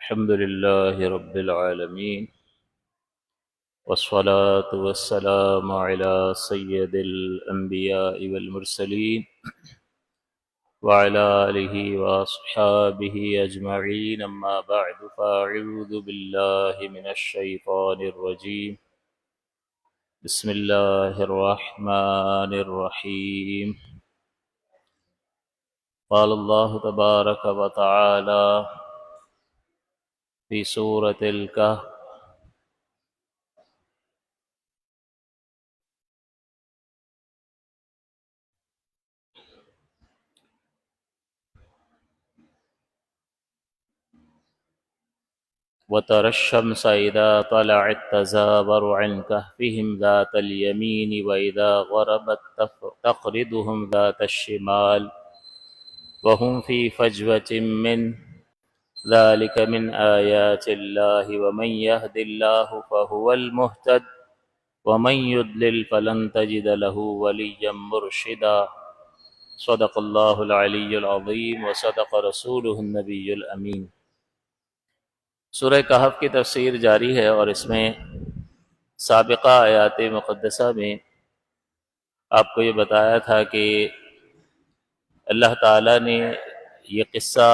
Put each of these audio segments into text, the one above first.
الحمد لله رب العالمين والصلاة والسلام على سيد الأنبياء والمرسلين وعلى آله وأصحابه أجمعين أما بعد فأعوذ بالله من الشيطان الرجيم بسم الله الرحمن الرحيم قال الله تبارك وتعالى في سورة الكهف وترى الشمس إذا طلعت تزاور عن كهفهم ذات اليمين وإذا غربت تقرضهم ذات الشمال وهم في فجوة منه ذلك من آيات الله ومن يهد الله فهو المهتد ومن يضلل فلن تجد له وليا مرشدا صدق الله العلي العظيم وصدق رسوله النبي الأمين۔ سورہ کہف کی تفسیر جاری ہے اور اس میں سابقہ آیات مقدسہ میں آپ کو یہ بتایا تھا کہ اللہ تعالیٰ نے یہ قصہ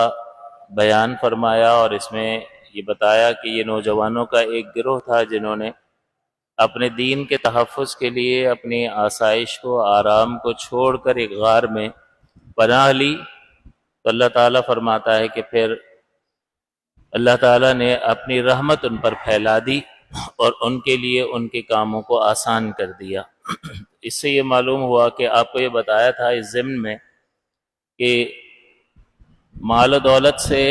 بیان فرمایا اور اس میں یہ بتایا کہ یہ نوجوانوں کا ایک گروہ تھا جنہوں نے اپنے دین کے تحفظ کے لیے اپنی آسائش کو، آرام کو چھوڑ کر ایک غار میں پناہ لی، تو اللہ تعالیٰ فرماتا ہے کہ پھر اللہ تعالیٰ نے اپنی رحمت ان پر پھیلا دی اور ان کے لیے ان کے کاموں کو آسان کر دیا۔ اس سے یہ معلوم ہوا کہ آپ کو یہ بتایا تھا اس ضمن میں کہ مال و دولت سے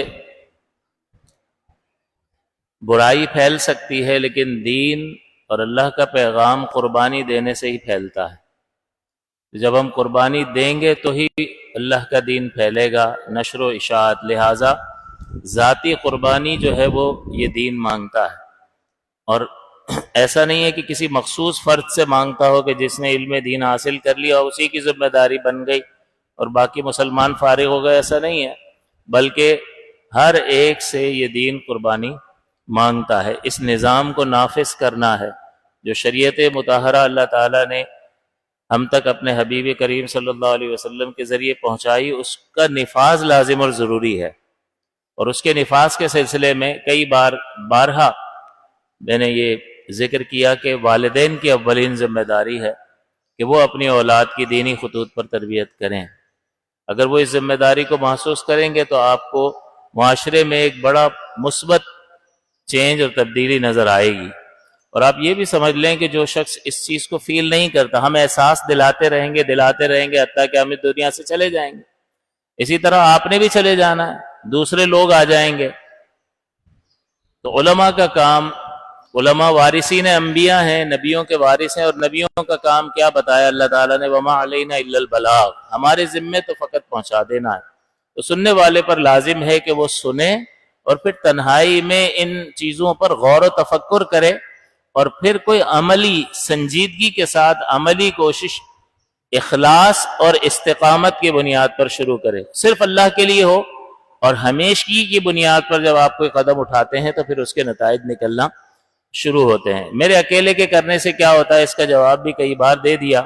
برائی پھیل سکتی ہے، لیکن دین اور اللہ کا پیغام قربانی دینے سے ہی پھیلتا ہے۔ جب ہم قربانی دیں گے تو ہی اللہ کا دین پھیلے گا، نشر و اشاعت۔ لہٰذا ذاتی قربانی جو ہے وہ یہ دین مانگتا ہے، اور ایسا نہیں ہے کہ کسی مخصوص فرد سے مانگتا ہو کہ جس نے علم دین حاصل کر لیا اسی کی ذمہ داری بن گئی اور باقی مسلمان فارغ ہو گئے، ایسا نہیں ہے، بلکہ ہر ایک سے یہ دین قربانی مانگتا ہے۔ اس نظام کو نافذ کرنا ہے جو شریعت مطہرہ اللہ تعالیٰ نے ہم تک اپنے حبیب کریم صلی اللہ علیہ وسلم کے ذریعے پہنچائی، اس کا نفاذ لازم اور ضروری ہے۔ اور اس کے نفاذ کے سلسلے میں کئی بارہا میں نے یہ ذکر کیا کہ والدین کی اولین ذمہ داری ہے کہ وہ اپنی اولاد کی دینی خطوط پر تربیت کریں۔ اگر وہ اس ذمہ داری کو محسوس کریں گے تو آپ کو معاشرے میں ایک بڑا مثبت چینج اور تبدیلی نظر آئے گی۔ اور آپ یہ بھی سمجھ لیں کہ جو شخص اس چیز کو فیل نہیں کرتا، ہم احساس دلاتے رہیں گے حتیٰ کہ ہم اس دنیا سے چلے جائیں گے۔ اسی طرح آپ نے بھی چلے جانا ہے، دوسرے لوگ آ جائیں گے۔ تو علماء کا کام، علماء وارثین انبیاء ہیں، نبیوں کے وارث ہیں، اور نبیوں کا کام کیا بتایا اللہ تعالیٰ نے؟ وما علینا الا البلاغ، ہمارے ذمے تو فقط پہنچا دینا ہے۔ تو سننے والے پر لازم ہے کہ وہ سنے اور پھر تنہائی میں ان چیزوں پر غور و تفکر کرے، اور پھر کوئی عملی سنجیدگی کے ساتھ عملی کوشش اخلاص اور استقامت کی بنیاد پر شروع کرے، صرف اللہ کے لیے ہو، اور ہمیشگی کی بنیاد پر جب آپ کوئی قدم اٹھاتے ہیں تو پھر اس کے نتائج نکلنا شروع ہوتے ہیں۔ میرے اکیلے کے کرنے سے کیا ہوتا ہے، اس کا جواب بھی کئی بار دے دیا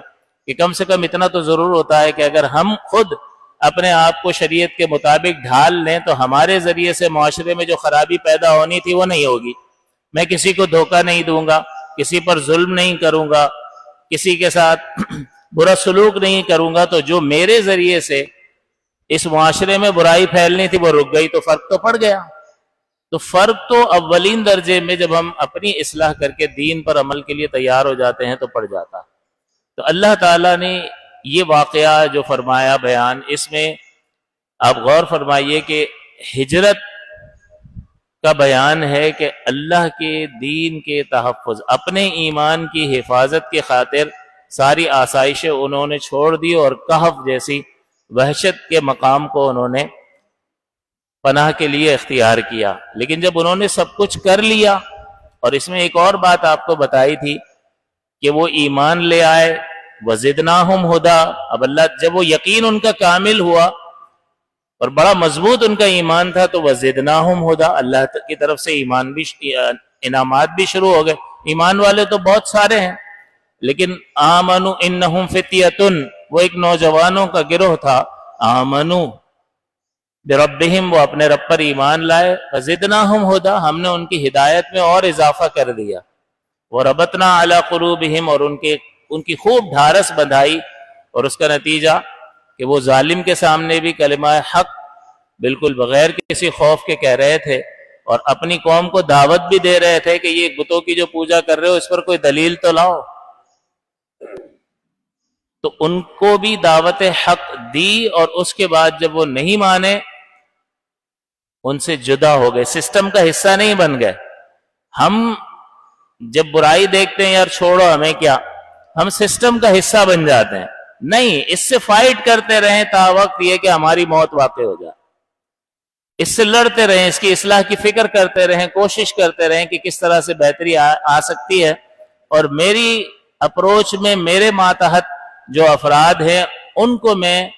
کہ کم سے کم اتنا تو ضرور ہوتا ہے کہ اگر ہم خود اپنے آپ کو شریعت کے مطابق ڈھال لیں تو ہمارے ذریعے سے معاشرے میں جو خرابی پیدا ہونی تھی وہ نہیں ہوگی۔ میں کسی کو دھوکہ نہیں دوں گا، کسی پر ظلم نہیں کروں گا، کسی کے ساتھ برا سلوک نہیں کروں گا، تو جو میرے ذریعے سے اس معاشرے میں برائی پھیلنی تھی وہ رک گئی، تو فرق تو پڑ گیا۔ تو فرق تو اولین درجے میں جب ہم اپنی اصلاح کر کے دین پر عمل کے لیے تیار ہو جاتے ہیں تو پڑ جاتا۔ تو اللہ تعالیٰ نے یہ واقعہ جو فرمایا بیان، اس میں آپ غور فرمائیے کہ ہجرت کا بیان ہے کہ اللہ کے دین کے تحفظ، اپنے ایمان کی حفاظت کی خاطر ساری آسائشیں انہوں نے چھوڑ دی اور کہف جیسی وحشت کے مقام کو انہوں نے پناہ کے لیے اختیار کیا۔ لیکن جب انہوں نے سب کچھ کر لیا، اور اس میں ایک اور بات آپ کو بتائی تھی کہ وہ ایمان لے آئے، وَزِدْنَاهُمْ هُدًى، اب اللہ جب وہ یقین ان کا کامل ہوا اور بڑا مضبوط ان کا ایمان تھا. تو وزدناہم ہدا، اللہ کی طرف سے ایمان بھی انعامات بھی شروع ہو گئے. ایمان والے تو بہت سارے ہیں، لیکن آمنوا انہم فتیۃ، وہ ایک نوجوانوں کا گروہ تھا. آمنوا بربہم، وہ اپنے رب پر ایمان لائے. وزدناہم ہدا، ہم نے ان کی ہدایت میں اور اضافہ کر دیا. وربطنا علی قلوبہم، اور ان کی خوب ڈھارس بندھائی. اور اس کا نتیجہ کہ وہ ظالم کے سامنے بھی کلمہ حق بالکل بغیر کسی خوف کے کہہ رہے تھے، اور اپنی قوم کو دعوت بھی دے رہے تھے کہ یہ بتوں کی جو پوجا کر رہے ہو اس پر کوئی دلیل تو لاؤ. تو ان کو بھی دعوت حق دی، اور اس کے بعد جب وہ نہیں مانے ان سے جدا ہو گئے، سسٹم کا حصہ نہیں بن گئے. ہم جب برائی دیکھتے ہیں، یار چھوڑو ہمیں کیا، ہم سسٹم کا حصہ بن جاتے ہیں. نہیں، اس سے فائٹ کرتے رہیں تا وقت یہ کہ ہماری موت واقع ہو جائے. اس سے لڑتے رہیں، اس کی اصلاح کی فکر کرتے رہیں، کوشش کرتے رہیں کہ کس طرح سے بہتری آ سکتی ہے. اور میری اپروچ میں میرے ماتحت جو افراد ہیں ان کو میں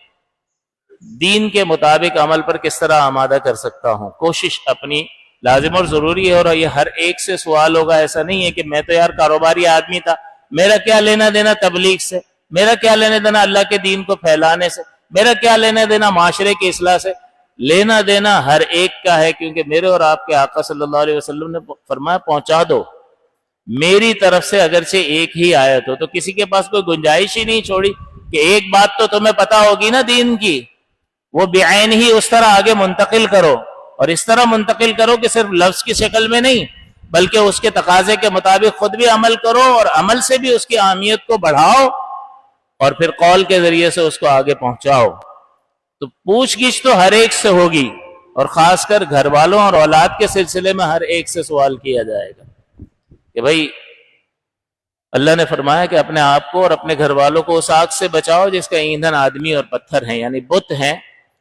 دین کے مطابق عمل پر کس طرح آمادہ کر سکتا ہوں، کوشش اپنی لازم اور ضروری ہے. اور یہ ہر ایک سے سوال ہوگا، ایسا نہیں ہے کہ میں تو یار کاروباری آدمی تھا، میرا کیا لینا دینا تبلیغ سے، میرا کیا لینا دینا اللہ کے دین کو پھیلانے سے، میرا کیا لینا دینا معاشرے کی اصلاح سے. لینا دینا ہر ایک کا ہے، کیونکہ میرے اور آپ کے آقا صلی اللہ علیہ وسلم نے فرمایا پہنچا دو. میری طرف سے اگرچہ ایک ہی آیت ہو، تو کسی کے پاس کوئی گنجائش ہی نہیں چھوڑی کہ ایک بات تو تمہیں پتا ہوگی نا دین کی، وہ بعین ہی اس طرح آگے منتقل کرو. اور اس طرح منتقل کرو کہ صرف لفظ کی شکل میں نہیں، بلکہ اس کے تقاضے کے مطابق خود بھی عمل کرو، اور عمل سے بھی اس کی اہمیت کو بڑھاؤ، اور پھر قول کے ذریعے سے اس کو آگے پہنچاؤ. تو پوچھ گچھ تو ہر ایک سے ہوگی، اور خاص کر گھر والوں اور اولاد کے سلسلے میں ہر ایک سے سوال کیا جائے گا کہ بھائی اللہ نے فرمایا کہ اپنے آپ کو اور اپنے گھر والوں کو اس آگ سے بچاؤ جس کا ایندھن آدمی اور پتھر ہیں، یعنی بت ہیں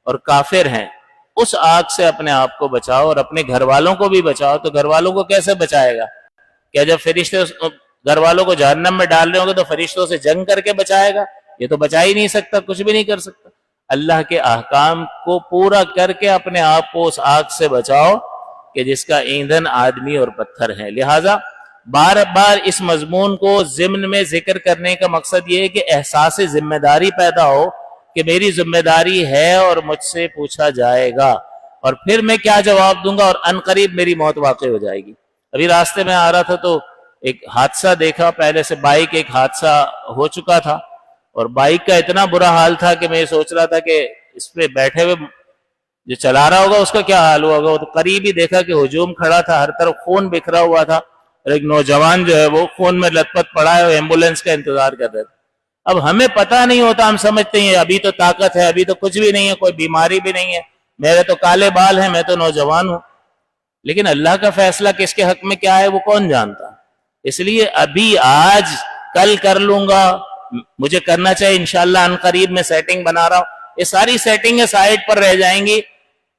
اور کافر ہیں. اس آگ سے اپنے آپ کو بچاؤ اور اپنے گھر والوں کو بھی بچاؤ. تو گھر والوں کو کیسے بچائے گا؟ کیا جب فرشتے گھر والوں کو جہنم میں ڈال رہے ہوں گے تو فرشتوں سے جنگ کر کے بچائے گا؟ یہ تو بچا ہی نہیں سکتا، کچھ بھی نہیں کر سکتا. اللہ کے احکام کو پورا کر کے اپنے آپ کو اس آگ سے بچاؤ کہ جس کا ایندھن آدمی اور پتھر ہے. لہٰذا بار بار اس مضمون کو ضمن میں ذکر کرنے کا مقصد یہ ہے کہ احساس ذمہ داری پیدا ہو کہ میری ذمہ داری ہے اور مجھ سے پوچھا جائے گا، اور پھر میں کیا جواب دوں گا، اور عنقریب میری موت واقع ہو جائے گی. ابھی راستے میں آ رہا تھا تو ایک حادثہ دیکھا. پہلے سے بائک ایک حادثہ ہو چکا تھا، اور بائک کا اتنا برا حال تھا کہ میں یہ سوچ رہا تھا کہ اس پہ بیٹھے ہوئے جو چلا رہا ہوگا اس کا کیا حال ہوا ہوگا. وہ تو قریب ہی دیکھا کہ ہجوم کھڑا تھا، ہر طرف خون بکھرا ہوا تھا، اور ایک نوجوان جو ہے وہ خون میں لت پت پڑا ہے اور ایمبولینس کا انتظار کر رہے تھے. اب ہمیں پتہ نہیں ہوتا، ہم سمجھتے ہیں ابھی تو طاقت ہے، ابھی تو کچھ بھی نہیں ہے، کوئی بیماری بھی نہیں ہے، میرے تو کالے بال ہیں، میں تو نوجوان ہوں. لیکن اللہ کا فیصلہ کس کے حق میں کیا ہے وہ کون جانتا. اس لیے ابھی آج کل کر لوں گا، مجھے کرنا چاہیے انشاءاللہ عنقریب میں سیٹنگ بنا رہا ہوں، یہ ساری سیٹنگیں سائٹ پر رہ جائیں گی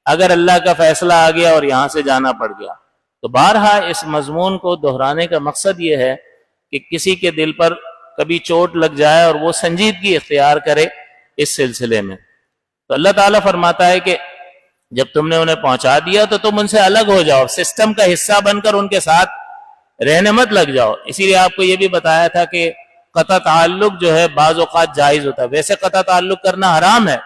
اگر اللہ کا فیصلہ آ گیا اور یہاں سے جانا پڑ گیا. تو بارہا اس مضمون کو دہرانے کا مقصد یہ ہے کہ کسی کے دل پر کبھی چوٹ لگ جائے اور وہ سنجیدگی اختیار کرے اس سلسلے میں. تو اللہ تعالیٰ فرماتا ہے کہ جب تم نے انہیں پہنچا دیا تو تم ان سے الگ ہو جاؤ، سسٹم کا حصہ بن کر ان کے ساتھ رہنے مت لگ جاؤ. اسی لیے آپ کو یہ بھی بتایا تھا کہ قطع تعلق جو ہے بعض اوقات جائز ہوتا ہے. ویسے قطع تعلق کرنا حرام ہے،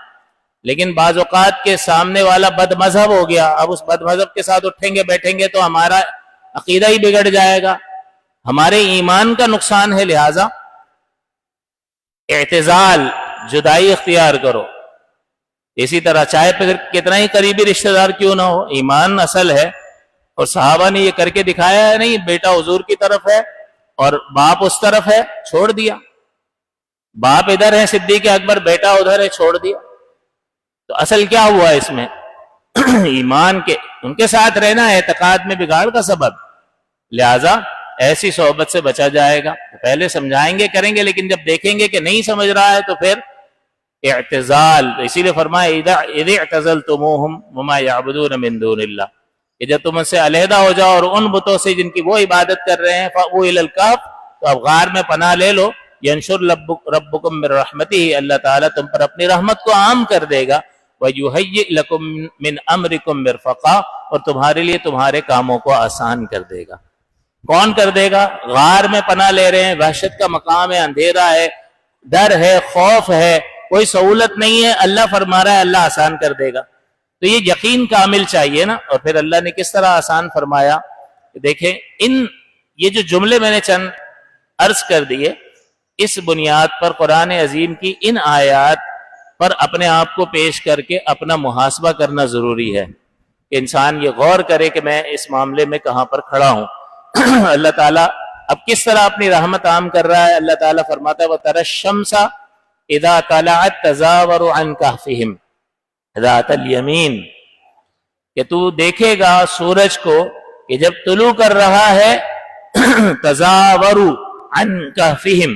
لیکن بعض اوقات کے سامنے والا بد مذہب ہو گیا، اب اس بد مذہب کے ساتھ اٹھیں گے بیٹھیں گے تو ہمارا عقیدہ ہی بگڑ جائے گا، ہمارے ایمان کا نقصان ہے. لہٰذا اعتزال، جدائی اختیار کرو. اسی طرح چاہے پھر کتنا ہی قریبی رشتہ دار کیوں نہ ہو، ایمان اصل ہے. اور صحابہ نے یہ کر کے دکھایا ہے، نہیں بیٹا حضور کی طرف ہے اور باپ اس طرف ہے، چھوڑ دیا. باپ ادھر ہے صدیق اکبر، بیٹا ادھر ہے، چھوڑ دیا. تو اصل کیا ہوا اس میں؟ ایمان کے ان کے ساتھ رہنا اعتقاد میں بگاڑ کا سبب. لہذا ایسی صحبت سے بچا جائے گا. پہلے سمجھائیں گے کریں گے، لیکن جب دیکھیں گے کہ نہیں سمجھ رہا ہے تو پھر اعتزال. اسی لیے فرمایا اذ اعتزلتموہم وما یعبدون من دون اللہ، کہ جب تم ان سے علیحدہ ہو جاؤ اور ان بتوں سے جن کی وہ عبادت کر رہے ہیں، فأووا الی الکہف، تو اب غار میں پناہ لے لو. ینشر ربکم من رحمتہ، اللہ تعالیٰ تم پر اپنی رحمت کو عام کر دے گا. وَيُهَيِّئْ لَكُم مِّنْ أَمْرِكُم مِّرْفَقًا، اور تمہارے لیے تمہارے کاموں کو آسان کر دے گا۔ کون کر دے گا؟ غار میں پناہ لے رہے ہیں، وحشت کا مقام ہے، اندھیرا ہے، ڈر ہے، خوف ہے، کوئی سہولت نہیں ہے، اللہ فرما رہا ہے اللہ آسان کر دے گا۔ تو یہ یقین کامل چاہیے نا۔ اور پھر اللہ نے کس طرح آسان فرمایا؟ دیکھیں یہ جو جملے میں نے چند عرض کر دیے، اس بنیاد پر قرآن عظیم کی ان آیات پر اپنے آپ کو پیش کر کے اپنا محاسبہ کرنا ضروری ہے کہ انسان یہ غور کرے کہ میں اس معاملے میں کہاں پر کھڑا ہوں۔ اللہ تعالیٰ اب کس طرح اپنی رحمت عام کر رہا ہے؟ اللہ تعالیٰ فرماتا ہے وَتَرَى الشَّمْسَ اِذَا طَلَعَتْ تَزَاوَرُ عَنْ كَهْفِهِمْ ذَاتَ الْيَمِينِ، کہ تو دیکھے گا سورج کو کہ جب طلوع کر رہا ہے تزاور عن کہفہم،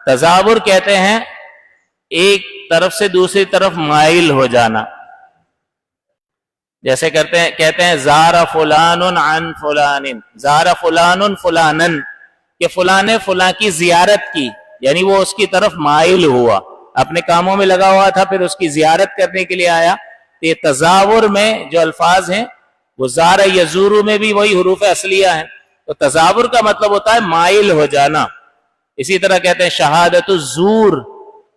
تزاور کہتے ہیں ایک طرف سے دوسری طرف مائل ہو جانا، جیسے کہتے ہیں زار فلان عن فلان، زار فلان فلانن، کہ فلاں نے فلاں کی زیارت کی، یعنی وہ اس کی طرف مائل ہوا، اپنے کاموں میں لگا ہوا تھا، پھر اس کی زیارت کرنے کے لیے آیا۔ تو یہ تزاور میں جو الفاظ ہیں وہ زار یزورو میں بھی وہی حروف اصلیہ ہیں، تو تزاور کا مطلب ہوتا ہے مائل ہو جانا۔ اسی طرح کہتے ہیں شہادت الزور،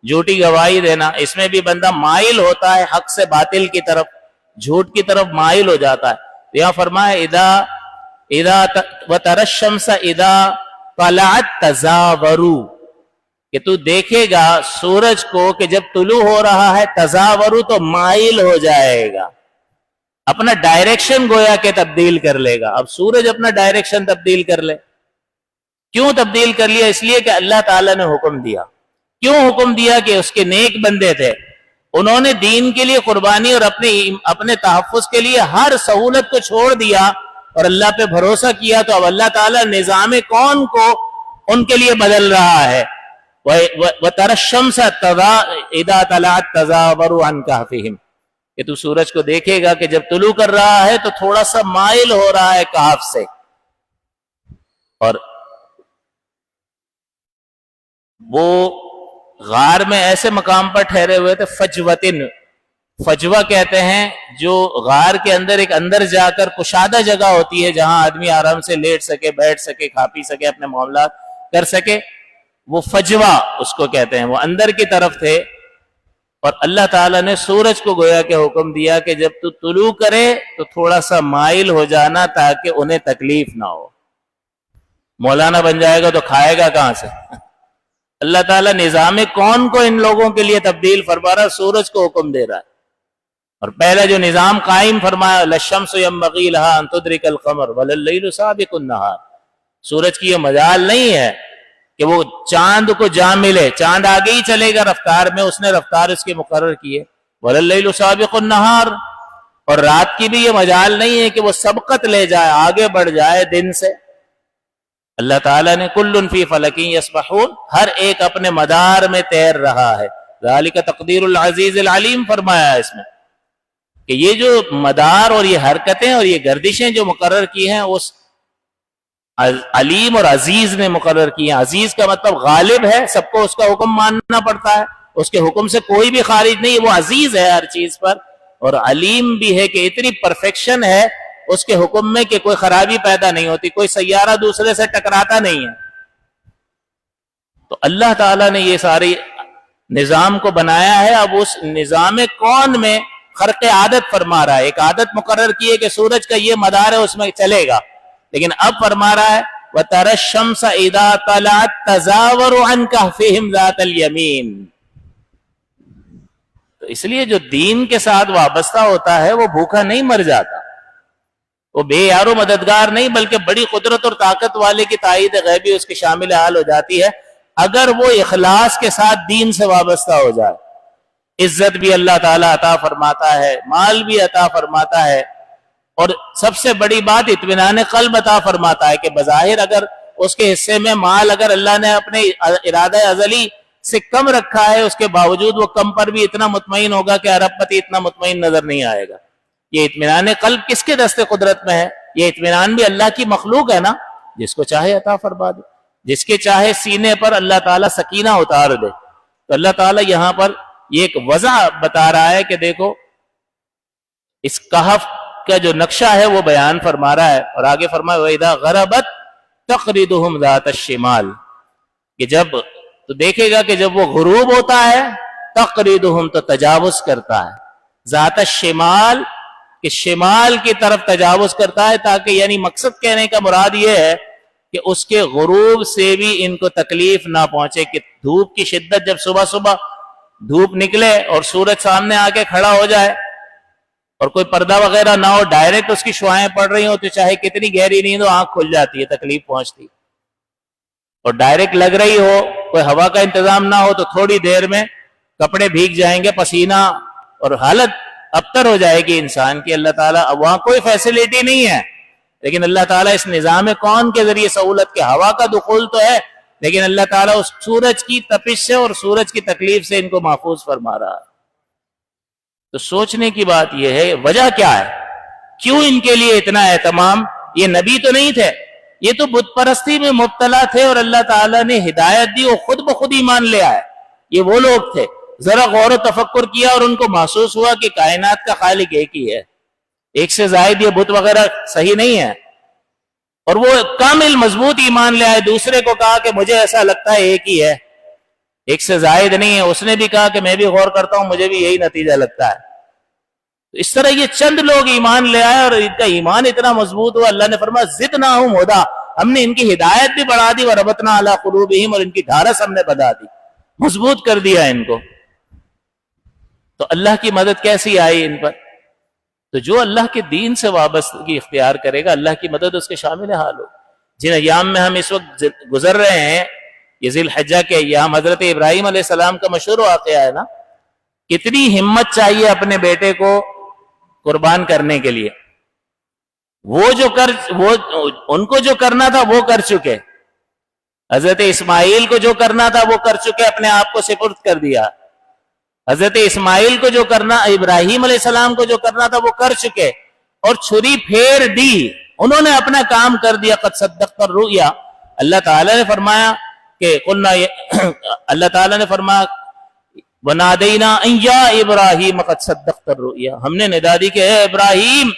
جھوٹی گواہی دینا، اس میں بھی بندہ مائل ہوتا ہے حق سے باطل کی طرف، جھوٹ کی طرف مائل ہو جاتا ہے۔ تو یہاں فرمایا وَتَرَى الشَّمْسَ اِذَا طَلَعَتْ تَزَاوَرُ، کہ تو دیکھے گا سورج کو کہ جب طلوع ہو رہا ہے تزاورو تو مائل ہو جائے گا، اپنا ڈائریکشن گویا کہ تبدیل کر لے گا۔ اب سورج اپنا ڈائریکشن تبدیل کر لے، کیوں تبدیل کر لیا؟ اس لیے کہ اللہ تعالیٰ نے حکم دیا۔ کیوں حکم دیا؟ کہ اس کے نیک بندے تھے، انہوں نے دین کے لیے قربانی اور اپنے تحفظ کے لیے ہر سہولت کو چھوڑ دیا اور اللہ پہ بھروسہ کیا، تو اب اللہ تعالیٰ نظام کون کو ان کے لیے بدل رہا ہے۔ وَتَرَى الشَّمْسَ اِذَا طَلَعَتْ تَزَاوَرُ عَنْ كَهْفِهِمْ، کہ تو سورج کو دیکھے گا کہ جب طلوع کر رہا ہے تو تھوڑا سا مائل ہو رہا ہے کہف سے، اور وہ غار میں ایسے مقام پر ٹھہرے ہوئے تھے فجوتن، فجوہ کہتے ہیں جو غار کے اندر ایک اندر جا کر کشادہ جگہ ہوتی ہے جہاں آدمی آرام سے لیٹ سکے، بیٹھ سکے، کھا پی سکے، اپنے معاملات کر سکے، وہ فجوہ اس کو کہتے ہیں، وہ اندر کی طرف تھے۔ اور اللہ تعالیٰ نے سورج کو گویا کہ حکم دیا کہ جب تو طلوع کرے تو تھوڑا سا مائل ہو جانا تاکہ انہیں تکلیف نہ ہو۔ مولانا بن جائے گا تو کھائے گا کہاں سے؟ اللہ تعالیٰ نظام کون کو ان لوگوں کے لیے تبدیل فرما رہا ہے؟ سورج کو حکم دے رہا ہے۔ اور پہلا جو نظام قائم فرمایا لَلشَّمْسُ يَنبَغِي لَهَا أَن تُدْرِكَ الْقَمَرَ وَلَلَّيْلُ سَابِقُ النَّهَارِ، سورج کی یہ مجال نہیں ہے کہ وہ چاند کو جا ملے، چاند آگے ہی چلے گا رفتار میں، اس نے رفتار اس کی مقرر کی ہے۔ وَلَلَّيْلُ سَابِقُ النَّهَارِ، اور رات کی بھی یہ مجال نہیں ہے کہ وہ سبقت لے جائے، آگے بڑھ جائے دن سے۔ اللہ تعالیٰ نے کُلٌّ فِي فَلَكٍ يَسْبَحُونَ، ہر ایک اپنے مدار میں تیر رہا ہے۔ ذَلِكَ تَقْدِيرُ الْعَزِيزِ الْعَلِيمِ فرمایا اس میں کہ یہ جو مدار اور یہ حرکتیں اور یہ گردشیں جو مقرر کی ہیں اس علیم اور عزیز نے مقرر کی ہیں۔ عزیز کا مطلب غالب ہے، سب کو اس کا حکم ماننا پڑتا ہے، اس کے حکم سے کوئی بھی خارج نہیں، وہ عزیز ہے ہر چیز پر، اور علیم بھی ہے کہ اتنی پرفیکشن ہے اس کے حکم میں کہ کوئی خرابی پیدا نہیں ہوتی، کوئی سیارہ دوسرے سے ٹکراتا نہیں ہے۔ تو اللہ تعالیٰ نے یہ ساری نظام کو بنایا ہے، اب اس نظام کون میں خرق عادت فرما رہا ہے، ایک عادت مقرر کی ہے کہ سورج کا یہ مدار ہے اس میں چلے گا، لیکن اب فرما رہا ہے وَتَرَى الشَّمْسَ اِذَا طَلَعَتْ تَزَاوَرُ عَنْ كَهْفِهِمْ ذَاتَ الْيَمِينِ۔ تو اس لیے جو دین کے ساتھ وابستہ ہوتا ہے وہ بھوکا نہیں مر جاتا، وہ بے یار و مددگار نہیں، بلکہ بڑی قدرت اور طاقت والے کی تائید غیبی اس کی شامل حال ہو جاتی ہے اگر وہ اخلاص کے ساتھ دین سے وابستہ ہو جائے۔ عزت بھی اللہ تعالیٰ عطا فرماتا ہے، مال بھی عطا فرماتا ہے، اور سب سے بڑی بات اطمینان قلب عطا فرماتا ہے کہ بظاہر اگر اس کے حصے میں مال اگر اللہ نے اپنے ارادہ ازلی سے کم رکھا ہے، اس کے باوجود وہ کم پر بھی اتنا مطمئن ہوگا کہ ارب پتی اتنا مطمئن نظر نہیں آئے گا۔ یہ اطمینان قلب کس کے دست قدرت میں ہے؟ یہ اطمینان بھی اللہ کی مخلوق ہے نا، جس کو چاہے عطا فرما دے، جس کے چاہے سینے پر اللہ تعالیٰ سکینہ اتار دے۔ تو اللہ تعالیٰ یہاں پر یہ ایک وضع بتا رہا ہے کہ دیکھو اس کہف کا جو نقشہ ہے وہ بیان فرما رہا ہے، اور آگے فرمایا وَإِذَا غَرَبَتْ تَقْرِضُهُمْ ذَاتَ الشِّمَالِ، کہ جب تو دیکھے گا کہ جب وہ غروب ہوتا ہے تقریدہم تو تجاوز کرتا ہے، ذات الشمال کہ شمال کی طرف تجاوز کرتا ہے، تاکہ یعنی مقصد کہنے کا مراد یہ ہے کہ اس کے غروب سے بھی ان کو تکلیف نہ پہنچے، کہ دھوپ کی شدت جب صبح صبح دھوپ نکلے اور سورج سامنے آ کے کھڑا ہو جائے اور کوئی پردہ وغیرہ نہ ہو، ڈائریکٹ اس کی شعاعیں پڑ رہی ہوں تو چاہے کتنی گہری نیند ہو آنکھ کھل جاتی ہے، تکلیف پہنچتی، اور ڈائریکٹ لگ رہی ہو، کوئی ہوا کا انتظام نہ ہو تو تھوڑی دیر میں کپڑے بھیگ جائیں گے، پسینہ اور حالت ابتر ہو جائے گی انسان کی۔ اللہ تعالیٰ اب وہاں کوئی فیسلٹی نہیں ہے، لیکن اللہ تعالیٰ اس نظام کون کے ذریعے سہولت کے ہوا کا دخول تو ہے، لیکن اللہ تعالیٰ اس سورج کی تپش سے اور سورج کی تکلیف سے ان کو محفوظ فرما رہا ہے۔ تو سوچنے کی بات یہ ہے وجہ کیا ہے، کیوں ان کے لیے اتنا اہتمام؟ یہ نبی تو نہیں تھے، یہ تو بت پرستی میں مبتلا تھے، اور اللہ تعالیٰ نے ہدایت دی، وہ خود بخود ایمان لے آئے۔ یہ وہ لوگ تھے، ذرا غور و تفکر کیا اور ان کو محسوس ہوا کہ کائنات کا خالق ایک ہی ہے، ایک سے زائد یہ بت وغیرہ صحیح نہیں ہے، اور وہ کامل مضبوط ایمان لے آئے۔ دوسرے کو کہا کہ مجھے ایسا لگتا ہے ایک ہی ہے، ایک سے زائد نہیں ہے، اس نے بھی کہا کہ میں بھی غور کرتا ہوں، مجھے بھی یہی نتیجہ لگتا ہے۔ تو اس طرح یہ چند لوگ ایمان لے آئے اور ان کا ایمان اتنا مضبوط ہوا، اللہ نے فرمایا زدناہم ہدی، ہم نے ان کی ہدایت بھی بڑھا دی، وربطنا علی قلوبہم، اور ان کی ڈھارس ہم نے بڑھا دی، مضبوط کر دیا ان کو۔ تو اللہ کی مدد کیسی آئی ان پر؟ تو جو اللہ کے دین سے وابستگی اختیار کرے گا اللہ کی مدد اس کے شامل حال ہو۔ جن ایام میں ہم اس وقت گزر رہے ہیں، یہ ذی الحجہ کے ایام، حضرت ابراہیم علیہ السلام کا مشہور واقعہ ہے نا، کتنی ہمت چاہیے اپنے بیٹے کو قربان کرنے کے لیے۔ وہ ان کو جو کرنا تھا وہ کر چکے، حضرت اسماعیل کو جو کرنا تھا وہ کر چکے، اپنے آپ کو سپرد کر دیا۔ حضرت اسماعیل کو جو کرنا، ابراہیم علیہ السلام کو جو کرنا تھا وہ کر چکے، اور چھری پھیر دی، انہوں نے اپنا کام کر دیا۔ قد صدقت الرؤیا، اللہ تعالیٰ نے فرمایا کہ اللہ تعالیٰ نے فرمایا وَنَادَيْنَا أَن يَا إِبْرَاهِيمَ قَدْ صَدَّقْتَ الرُّؤْيَا، ہم نے ندا دی کہ اے ابراہیم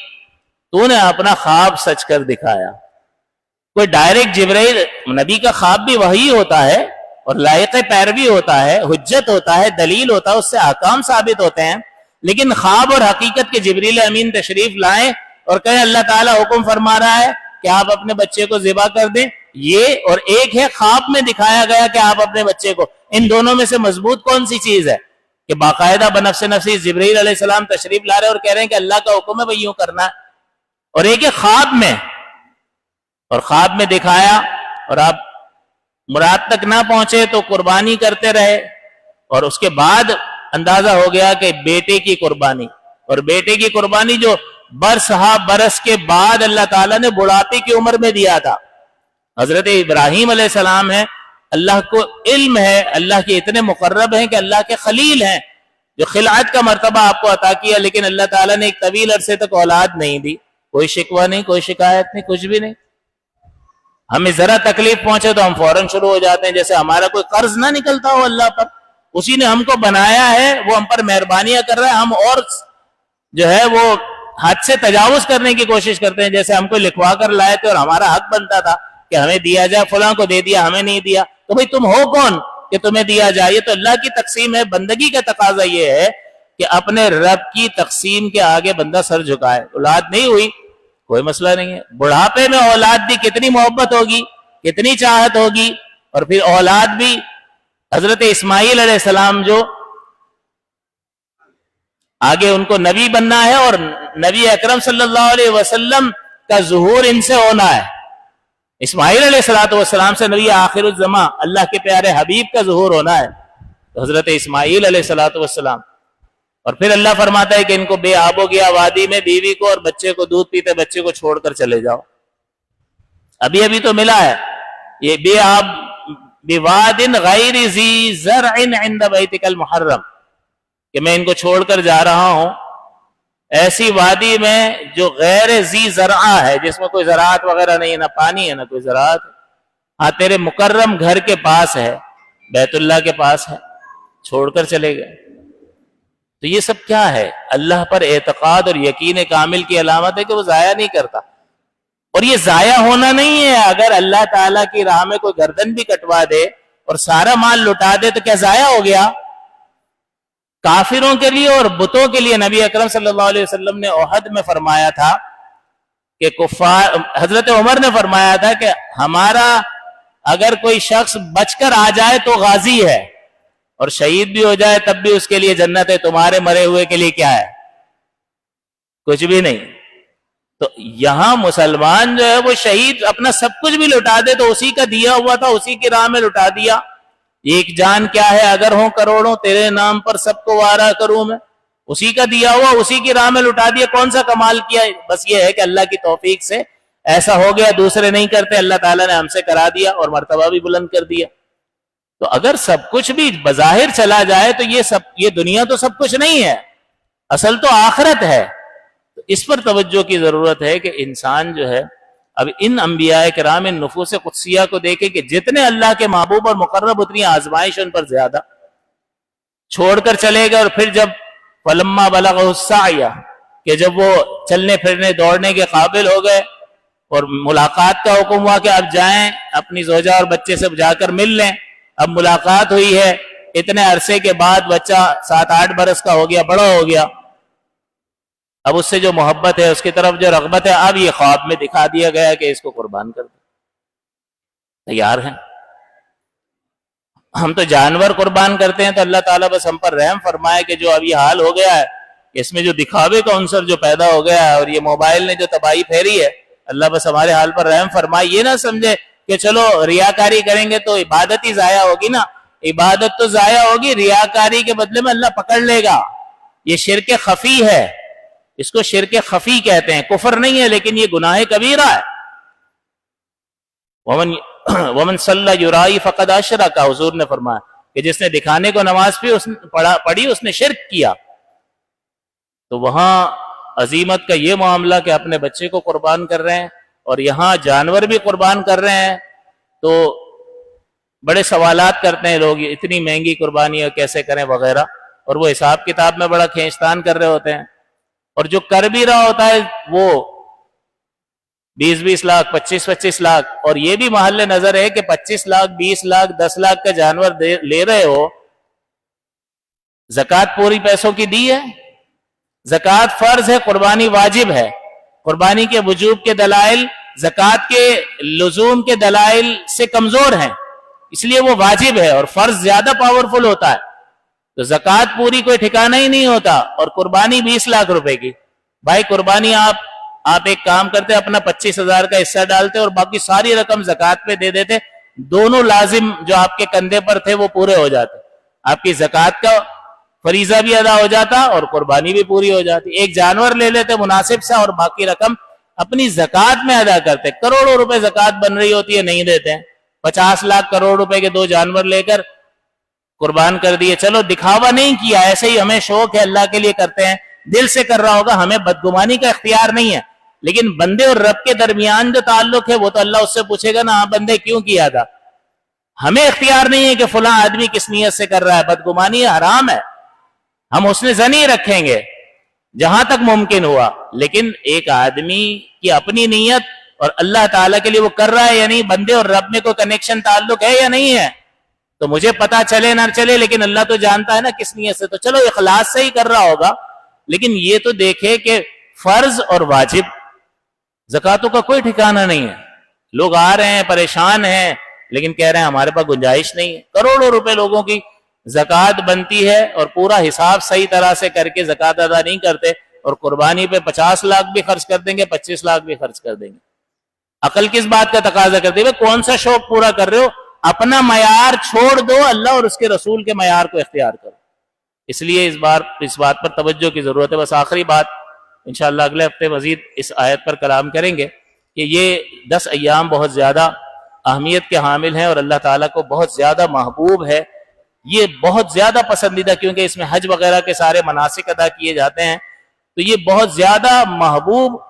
تو نے اپنا خواب سچ کر دکھایا۔ کوئی ڈائریکٹ جبرائیل، نبی کا خواب بھی وحی ہوتا ہے اور لائق پیروی ہوتا ہے، حجت ہوتا ہے، دلیل ہوتا ہے، اس سے احکام ثابت ہوتے ہیں، لیکن خواب اور حقیقت کے جبریل امین تشریف لائیں اور کہیں اللہ تعالیٰ حکم فرما رہا ہے کہ آپ اپنے بچے کو ذبح کر دیں، یہ اور ایک ہے خواب میں دکھایا گیا کہ آپ اپنے بچے کو، ان دونوں میں سے مضبوط کون سی چیز ہے؟ کہ باقاعدہ بنفس نفسی جبریل علیہ السلام تشریف لا رہے اور کہہ رہے ہیں کہ اللہ کا حکم ہے بھئی یوں کرنا ہے، اور ایک ہے خواب میں، اور خواب میں دکھایا اور آپ مراد تک نہ پہنچے تو قربانی کرتے رہے، اور اس کے بعد اندازہ ہو گیا کہ بیٹے کی قربانی، اور بیٹے کی قربانی جو برس ہا برس کے بعد اللہ تعالیٰ نے بڑھاپے کی عمر میں دیا تھا۔ حضرت ابراہیم علیہ السلام ہیں، اللہ کو علم ہے، اللہ کے اتنے مقرب ہیں کہ اللہ کے خلیل ہیں، جو خلعت کا مرتبہ آپ کو عطا کیا، لیکن اللہ تعالیٰ نے ایک طویل عرصے تک اولاد نہیں دی، کوئی شکوہ نہیں، کوئی شکایت نہیں، کچھ بھی نہیں۔ ہمیں ذرا تکلیف پہنچے تو ہم فوراً شروع ہو جاتے ہیں جیسے ہمارا کوئی قرض نہ نکلتا ہو اللہ پر، اسی نے ہم کو بنایا ہے، وہ ہم پر مہربانیاں کر رہا ہے، ہم اور جو ہے وہ حد سے تجاوز کرنے کی کوشش کرتے ہیں، جیسے ہم کو لکھوا کر لائے تھے اور ہمارا حق بنتا تھا کہ ہمیں دیا جائے، فلاں کو دے دیا ہمیں نہیں دیا، تو بھئی تم ہو کون کہ تمہیں دیا جائے؟ یہ تو اللہ کی تقسیم ہے۔ بندگی کا تقاضا یہ ہے کہ اپنے رب کی تقسیم کے آگے بندہ سر جھکائے۔ اولاد نہیں ہوئی کوئی مسئلہ نہیں ہے، بڑھاپے میں اولاد بھی کتنی محبت ہوگی، کتنی چاہت ہوگی، اور پھر اولاد بھی حضرت اسماعیل علیہ السلام جو آگے ان کو نبی بننا ہے، اور نبی اکرم صلی اللہ علیہ وسلم کا ظہور ان سے ہونا ہے۔ اسماعیل علیہ السلام سے نبی آخر الزمان اللہ کے پیارے حبیب کا ظہور ہونا ہے، تو حضرت اسماعیل علیہ السلام، اور پھر اللہ فرماتا ہے کہ ان کو بے آب ہو گیا وادی میں، بیوی کو اور بچے کو، دودھ پیتے بچے کو چھوڑ کر چلے جاؤ۔ ابھی تو ملا ہے یہ بے آب، بواد غیر ذی زرع عند بیتک المحرم، کہ میں ان کو چھوڑ کر جا رہا ہوں ایسی وادی میں جو غیر ذی زرع ہے، جس میں کوئی زراعت وغیرہ نہیں ہے، نہ پانی ہے نہ کوئی زراعت ہے، ہاں تیرے مکرم گھر کے پاس ہے، بیت اللہ کے پاس ہے، چھوڑ کر چلے گئے۔ تو یہ سب کیا ہے؟ اللہ پر اعتقاد اور یقین کامل کی علامت ہے کہ وہ ضائع نہیں کرتا. اور یہ ضائع ہونا نہیں ہے. اگر اللہ تعالیٰ کی راہ میں کوئی گردن بھی کٹوا دے اور سارا مال لٹا دے تو کیا ضائع ہو گیا؟ کافروں کے لیے اور بتوں کے لیے نبی اکرم صلی اللہ علیہ وسلم نے احد میں فرمایا تھا کہ کفار، حضرت عمر نے فرمایا تھا کہ ہمارا اگر کوئی شخص بچ کر آ جائے تو غازی ہے، اور شہید بھی ہو جائے تب بھی اس کے لیے جنت ہے. تمہارے مرے ہوئے کے لیے کیا ہے؟ کچھ بھی نہیں. تو یہاں مسلمان جو ہے وہ شہید اپنا سب کچھ بھی لٹا دے تو اسی کا دیا ہوا تھا، اسی کی راہ میں لٹا دیا. ایک جان کیا ہے اگر ہوں کروڑوں، تیرے نام پر سب کو وارہ کروں میں، اسی کا دیا ہوا اسی کی راہ میں لٹا دیا. کون سا کمال کیا؟ بس یہ ہے کہ اللہ کی توفیق سے ایسا ہو گیا، دوسرے نہیں کرتے، اللہ تعالیٰ نے ہم سے کرا دیا اور مرتبہ بھی بلند کر دیا. تو اگر سب کچھ بھی بظاہر چلا جائے تو یہ دنیا تو سب کچھ نہیں ہے، اصل تو آخرت ہے. تو اس پر توجہ کی ضرورت ہے کہ انسان جو ہے اب ان انبیاء کرام، ان نفوس قدسیہ کو دیکھے کہ جتنے اللہ کے محبوب اور مقرب اتنی آزمائش ان پر زیادہ. چھوڑ کر چلے گئے اور پھر جب فلما بلغ السعی، کہ جب وہ چلنے پھرنے دوڑنے کے قابل ہو گئے اور ملاقات کا حکم ہوا کہ اب جائیں اپنی زوجہ اور بچے سے جا کر مل لیں. اب ملاقات ہوئی ہے، اتنے عرصے کے بعد بچہ 7-8 برس کا ہو گیا، بڑا ہو گیا. اب اس سے جو محبت ہے، اس کی طرف جو رغبت ہے، اب یہ خواب میں دکھا دیا گیا کہ اس کو قربان کر دیں. تیار ہیں؟ ہم تو جانور قربان کرتے ہیں تو اللہ تعالیٰ بس ہم پر رحم فرمائے کہ جو اب یہ حال ہو گیا ہے، اس میں جو دکھاوے کا عنصر جو پیدا ہو گیا ہے اور یہ موبائل نے جو تباہی پھیری ہے، اللہ بس ہمارے حال پر رحم فرمائے. یہ نہ سمجھے کہ چلو ریاکاری کریں گے تو عبادت ہی ضائع ہوگی. نا، عبادت تو ضائع ہوگی، ریاکاری کے بدلے میں اللہ پکڑ لے گا. یہ شرک خفی ہے، اس کو شرک خفی کہتے ہیں. کفر نہیں ہے لیکن یہ گناہ کبیرہ ہے. ومن صلی یرائی فقد اشرک، حضور نے فرمایا کہ جس نے دکھانے کو نماز پڑھی اس نے شرک کیا. تو وہاں عظیمت کا یہ معاملہ کہ اپنے بچے کو قربان کر رہے ہیں اور یہاں جانور بھی قربان کر رہے ہیں. تو بڑے سوالات کرتے ہیں لوگ، اتنی مہنگی قربانیاں کیسے کریں وغیرہ، اور وہ حساب کتاب میں بڑا کھینچتان کر رہے ہوتے ہیں. اور جو کر بھی رہا ہوتا ہے وہ 20-20 لاکھ 25-25 لاکھ. اور یہ بھی محل نظر ہے کہ 25 لاکھ 20 لاکھ 10 لاکھ کا جانور لے رہے ہو، زکوٰۃ پوری پیسوں کی دی ہے؟ زکوٰۃ فرض ہے، قربانی واجب ہے. قربانی کے وجوب کے دلائل زکوٰۃ کے لزوم کے دلائل سے کمزور ہیں، اس لیے وہ واجب ہے، اور فرض زیادہ پاورفل ہوتا ہے. تو زکوٰۃ پوری کوئی ٹھکانہ ہی نہیں ہوتا. اور قربانی 20 لاکھ روپے کی، بھائی قربانی آپ ایک کام کرتے، اپنا 25,000 کا حصہ ڈالتے اور باقی ساری رقم زکوٰۃ پہ دے دیتے، دونوں لازم جو آپ کے کندھے پر تھے وہ پورے ہو جاتے. آپ کی زکوٰۃ کا فریضہ بھی ادا ہو جاتا اور قربانی بھی پوری ہو جاتی. ایک جانور لے لیتے مناسب سا اور باقی رقم اپنی زکوٰۃ میں ادا کرتے. کروڑوں روپے زکوٰۃ بن رہی ہوتی ہے، نہیں دیتے ہیں. 50 لاکھ کروڑ روپے کے 2 جانور لے کر قربان کر دیے. چلو دکھاوا نہیں کیا، ایسے ہی ہمیں شوق ہے، اللہ کے لیے کرتے ہیں، دل سے کر رہا ہوگا، ہمیں بدگمانی کا اختیار نہیں ہے. لیکن بندے اور رب کے درمیان جو تعلق ہے وہ تو اللہ اس سے پوچھے گا نا، ہاں بندے کیوں کیا تھا. ہمیں اختیار نہیں ہے کہ فلاں آدمی کس نیت سے کر رہا ہے. بدگمانی حرام ہے، ہم حسن ظنی رکھیں گے جہاں تک ممکن ہوا. لیکن ایک آدمی کی اپنی نیت اور اللہ تعالیٰ کے لیے وہ کر رہا ہے یا نہیں، بندے اور رب میں کوئی کنیکشن تعلق ہے یا نہیں ہے، تو مجھے پتا چلے نہ چلے لیکن اللہ تو جانتا ہے نا کس نیت سے. تو چلو اخلاص سے ہی کر رہا ہوگا، لیکن یہ تو دیکھے کہ فرض اور واجب زکاتوں کا کوئی ٹھکانہ نہیں ہے. لوگ آ رہے ہیں پریشان ہیں لیکن کہہ رہے ہیں ہمارے پاس گنجائش نہیں ہے. کروڑوں روپے لوگوں کی زکوٰۃ بنتی ہے اور پورا حساب صحیح طرح سے کر کے زکوٰۃ ادا نہیں کرتے، اور قربانی پہ 50 لاکھ بھی خرچ کر دیں گے، 25 لاکھ بھی خرچ کر دیں گے. عقل کس بات کا تقاضا کرتے ہیں؟ کون سا شوق پورا کر رہے ہو؟ اپنا معیار چھوڑ دو، اللہ اور اس کے رسول کے معیار کو اختیار کرو. اس لیے اس بات پر توجہ کی ضرورت ہے. بس آخری بات، انشاءاللہ اگلے ہفتے مزید اس آیت پر کلام کریں گے کہ یہ 10 ایام بہت زیادہ اہمیت کے حامل ہیں اور اللہ تعالیٰ کو بہت زیادہ محبوب ہے. یہ بہت زیادہ پسندیدہ، کیونکہ اس میں حج وغیرہ کے سارے مناسک ادا کیے جاتے ہیں، تو یہ بہت زیادہ محبوب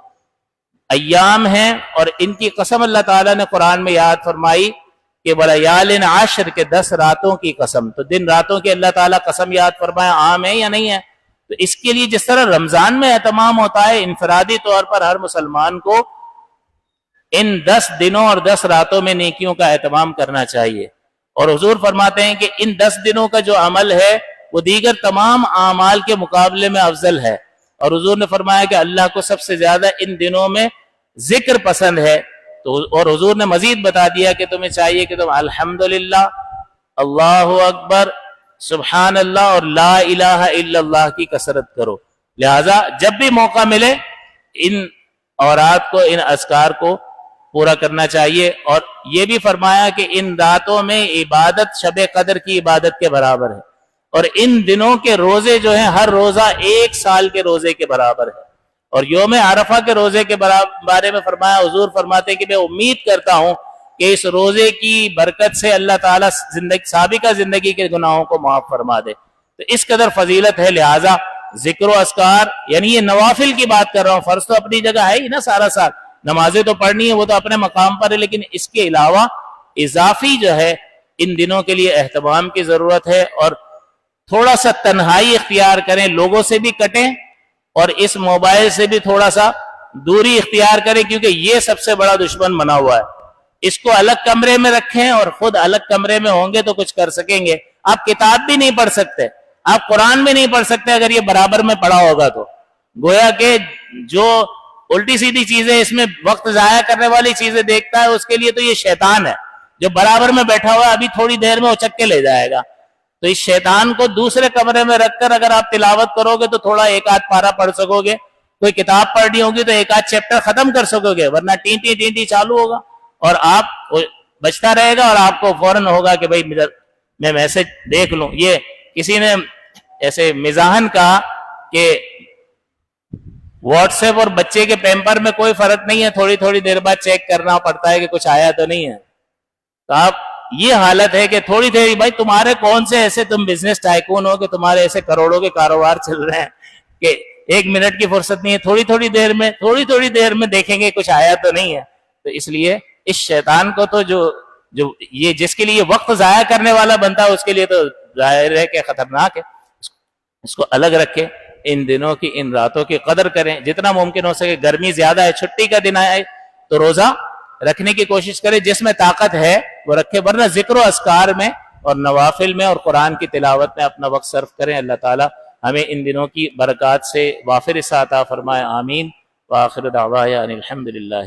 ایام ہیں. اور ان کی قسم اللہ تعالیٰ نے قرآن میں یاد فرمائی کہ وَلَيَالٍ عَشْرٍ کے 10 راتوں کی قسم. تو دن راتوں کی اللہ تعالیٰ قسم یاد فرمایا، عام ہے یا نہیں ہے؟ تو اس کے لیے جس طرح رمضان میں اہتمام ہوتا ہے، انفرادی طور پر ہر مسلمان کو ان 10 دنوں اور 10 راتوں میں نیکیوں کا اہتمام کرنا چاہیے. اور حضور فرماتے ہیں کہ ان 10 دنوں کا جو عمل ہے وہ دیگر تمام اعمال کے مقابلے میں افضل ہے. اور حضور نے فرمایا کہ اللہ کو سب سے زیادہ ان دنوں میں ذکر پسند ہے. تو اور حضور نے مزید بتا دیا کہ تمہیں چاہیے کہ تم الحمدللہ، اللہ اکبر، سبحان اللہ اور لا الہ الا اللہ کی کثرت کرو. لہذا جب بھی موقع ملے ان اورات کو، ان اذکار کو پورا کرنا چاہیے. اور یہ بھی فرمایا کہ ان راتوں میں عبادت شب قدر کی عبادت کے برابر ہے، اور ان دنوں کے روزے جو ہیں ہر روزہ 1 سال کے روزے کے برابر ہے. اور یوم عرفہ کے روزے کے بارے میں فرمایا، حضور فرماتے ہیں کہ میں امید کرتا ہوں کہ اس روزے کی برکت سے اللہ تعالیٰ سابقہ زندگی کے گناہوں کو معاف فرما دے. تو اس قدر فضیلت ہے. لہٰذا ذکر و اذکار، یعنی یہ نوافل کی بات کر رہا ہوں، فرض تو اپنی جگہ ہے ہی نا، سارا سال نمازیں تو پڑھنی ہے، وہ تو اپنے مقام پر ہے، لیکن اس کے علاوہ اضافی جو ہے ان دنوں کے لیے اہتمام کی ضرورت ہے. اور تھوڑا سا تنہائی اختیار کریں، لوگوں سے بھی کٹیں اور اس موبائل سے بھی تھوڑا سا دوری اختیار کریں، کیونکہ یہ سب سے بڑا دشمن بنا ہوا ہے. اس کو الگ کمرے میں رکھیں اور خود الگ کمرے میں ہوں گے تو کچھ کر سکیں گے. آپ کتاب بھی نہیں پڑھ سکتے، آپ قرآن بھی نہیں پڑھ سکتے اگر یہ برابر میں پڑھا ہوگا. تو گویا کہ جو الٹی سیدھی چیزیں، اس میں وقت ضائع کرنے والی چیزیں دیکھتا ہے، اس کے لیے تو یہ شیطان ہے جو برابر میں بیٹھا ہوا ہے، ابھی تھوڑی دیر میں اچک کے لے جائے گا. تو اس شیطان کو دوسرے کمرے میں رکھ کر اگر آپ تلاوت کرو گے تو تھوڑا ایک آدھ پارہ پڑھ سکو گے. کوئی کتاب پڑھنی ہوگی تو ایک آدھ چیپٹر ختم کر سکو گے، ورنہ ٹینٹی ٹینٹی چالو ہوگا اور آپ بچتا رہے گا اور آپ کو فوراً ہوگا کہ بھائی میں میسج دیکھ لوں. یہ کسی نے ایسے مزاحن کہا کہ واٹس ایپ اور بچے کے پیمپر میں کوئی فرق نہیں ہے، تھوڑی تھوڑی دیر بعد چیک کرنا پڑتا ہے کہ کچھ آیا تو نہیں ہے. تو آپ یہ حالت ہے کہ تھوڑی دیر، بھائی تمہارے کون سے ایسے تم بزنس ٹائکون ہو کہ تمہارے ایسے کروڑوں کے کاروبار چل رہے ہیں کہ 1 منٹ کی فرصت نہیں ہے، تھوڑی تھوڑی دیر میں دیکھیں گے کچھ آیا تو نہیں ہے. تو اس لیے اس شیطان کو تو جو یہ جس کے لیے وقت ضائع کرنے والا بنتا ہے اس کے لیے تو ظاہر ہے کہ خطرناک ہے. اس کو الگ رکھے، ان دنوں کی، ان راتوں کی قدر کریں جتنا ممکن ہو سکے. گرمی زیادہ ہے، چھٹی کا دن آئے تو روزہ رکھنے کی کوشش کرے، جس میں طاقت ہے وہ رکھے، ورنہ ذکر و اذکار میں اور نوافل میں اور قرآن کی تلاوت میں اپنا وقت صرف کریں. اللہ تعالی ہمیں ان دنوں کی برکات سے وافر عطا فرمائے. آمین. وآخر دعوانا ان الحمد للہ.